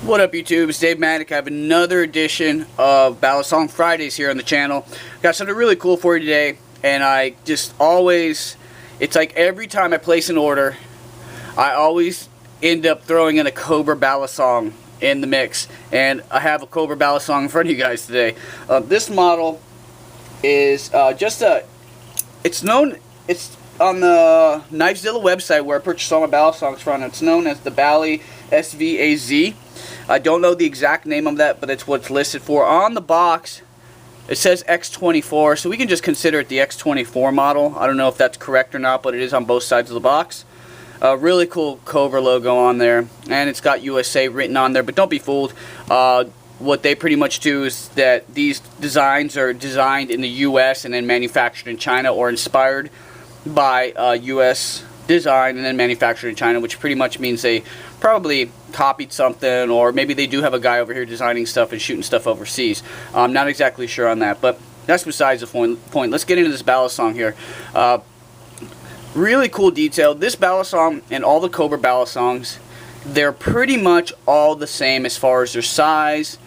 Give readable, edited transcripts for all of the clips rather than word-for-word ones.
What up, YouTube? It's Dave Maddock. I have another edition of Balisong Fridays here on the channel. Got something really cool for you today, and I just always, it's like every time I place an order, I always end up throwing in a Cobra Balisong in the mix, and I have a Cobra Balisong in front of you guys today. This model is it's on the Knifezilla website where I purchased all my Balisongs from. It's known as the Bali SV AZ. I don't know the exact name of that, but it's what's listed for. On the box, it says X24, so we can just consider it the X24 model. I don't know if that's correct or not, but it is on both sides of the box. Really cool Cobra logo on there, and it's got USA written on there, but don't be fooled. What they pretty much do is that these designs are designed in the US and then manufactured in China, or inspired by US design and then manufactured in China, which pretty much means they probably copied something, or maybe they do have a guy over here designing stuff and shooting stuff overseas. I'm not exactly sure on that, but that's besides the point. Let's get into this Balisong here. Really cool detail. This Balisong and all the Cobra Balisongs, they're pretty much all the same as far as their size,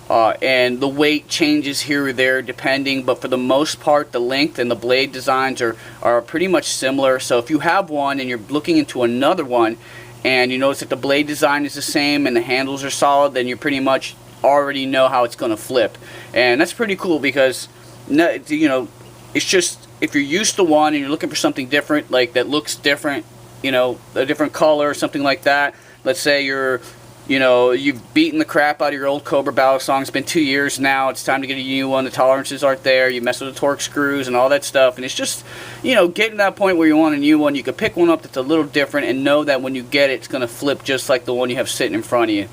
and the weight changes here or there depending, but for the most part the length and the blade designs are pretty much similar. So if you have one and you're looking into another one and you notice that the blade design is the same and the handles are solid, then you pretty much already know how it's going to flip. And that's pretty cool because, you know, it's just, if you're used to one and you're looking for something different, like that looks different, you know, a different color or something like that. Let's say you've beaten the crap out of your old Cobra Balisong. It's been 2 years now. It's time to get a new one. The tolerances aren't there. You mess with the torque screws and all that stuff. And it's just, you know, getting to that point where you want a new one. You could pick one up that's a little different and know that when you get it, it's going to flip just like the one you have sitting in front of you.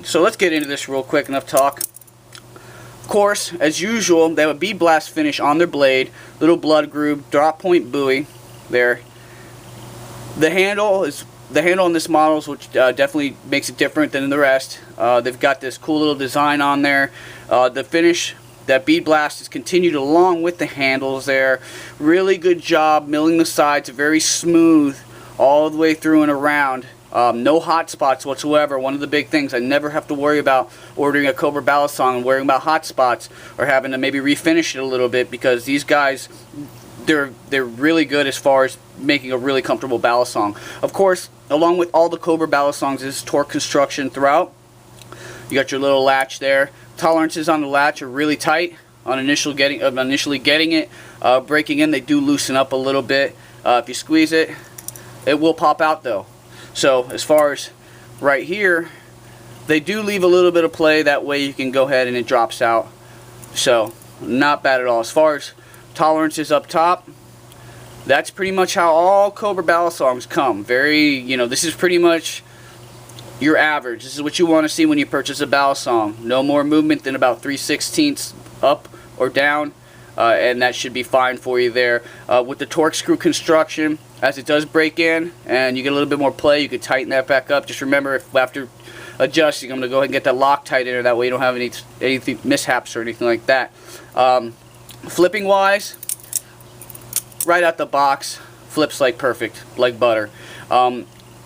So let's get into this real quick. Enough talk. Of course, as usual, they have a bead blast finish on their blade. Little blood groove, drop point buoy there. The handle on this model is which definitely makes it different than the rest. They've got this cool little design on there. The finish, that bead blast is continued along with the handles there. Really good job milling the sides, very smooth all the way through and around. No hot spots whatsoever. One of the big things, I never have to worry about ordering a Cobra Balisong and worrying about hot spots or having to maybe refinish it a little bit, because these guys, they're really good as far as making a really comfortable Balisong. Of course, along with all the Cobra Balisongs is torque construction throughout. You got your little latch there. Tolerances on the latch are really tight on initially getting it. Breaking in, they do loosen up a little bit. If you squeeze it, it will pop out though. So as far as right here, they do leave a little bit of play. That way you can go ahead and it drops out. So not bad at all. As far as tolerances up top, that's pretty much how all Cobra Balisongs come. Very, you know, this is pretty much your average. This is what you want to see when you purchase a Balisong. No more movement than about 3/16 up or down, and that should be fine for you there. With the torque screw construction, as it does break in and you get a little bit more play, you can tighten that back up. Just remember, if after adjusting, I'm going to go ahead and get that Loctite in there. That way you don't have any mishaps or anything like that. Flipping wise, right out the box, flips like perfect, like butter.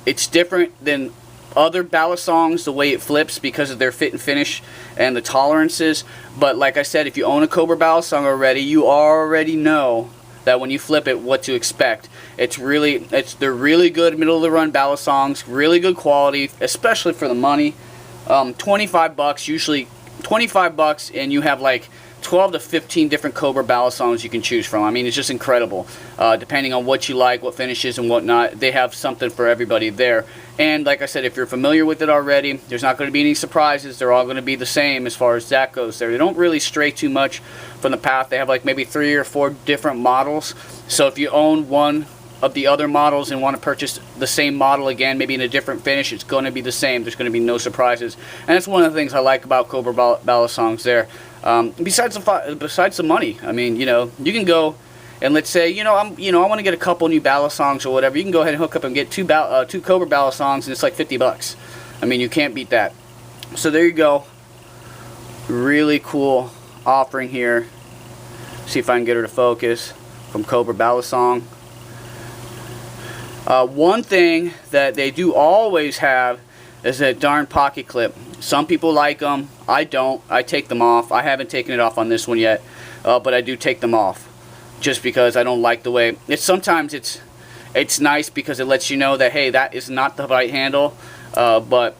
It's different than other Balisongs, the way it flips, because of their fit and finish and the tolerances. But like I said, if you own a Cobra Balisong already, you already know that when you flip it, what to expect. They're really good middle of the run Balisongs, really good quality, especially for the money. 25 bucks, usually 25 bucks, and you have like 12 to 15 different Cobra Balisongs you can choose from. I mean, it's just incredible. Depending on what you like, what finishes and whatnot, they have something for everybody there. And like I said, if you're familiar with it already, there's not going to be any surprises. They're all going to be the same as far as that goes there. They don't really stray too much from the path. They have like maybe 3 or 4 different models. So if you own one of the other models and want to purchase the same model again, maybe in a different finish, it's going to be the same. There's going to be no surprises. And that's one of the things I like about Cobra Balisongs there. Besides the money, I mean, you know, you can go and let's say, I want to get a couple new Balisongs or whatever. You can go ahead and hook up and get two Cobra Balisongs, and it's like 50 bucks. I mean, you can't beat that. So there you go. Really cool offering here. See if I can get her to focus from Cobra Balisong. One thing that they do always have is that darn pocket clip. Some people like them. I don't. I take them off. I haven't taken it off on this one yet, but I do take them off just because I don't like the way. Sometimes it's nice because it lets you know that, hey, that is not the bite handle, but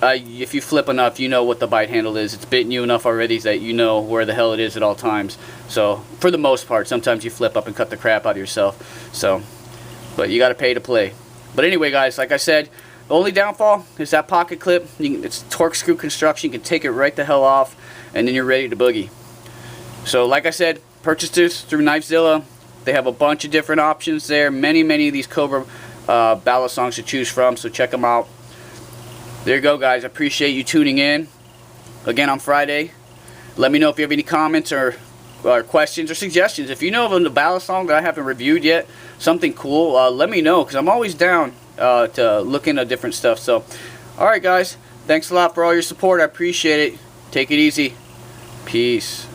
if you flip enough, you know what the bite handle is. It's bitten you enough already that you know where the hell it is at all times. So for the most part, sometimes you flip up and cut the crap out of yourself. So, but you got to pay to play. But anyway, guys, like I said, the only downfall is that pocket clip. It's torque screw construction. You can take it right the hell off, and then you're ready to boogie. So like I said, purchase this through Knifezilla. They have a bunch of different options there. Many of these Cobra Balisongs to choose from, so check them out. There you go, guys. I appreciate you tuning in again on Friday. Let me know if you have any comments or questions or suggestions. If you know of a Balisong that I haven't reviewed yet, something cool, let me know, because I'm always down to look into different stuff. So, alright guys, thanks a lot for all your support. I appreciate it. Take it easy. Peace.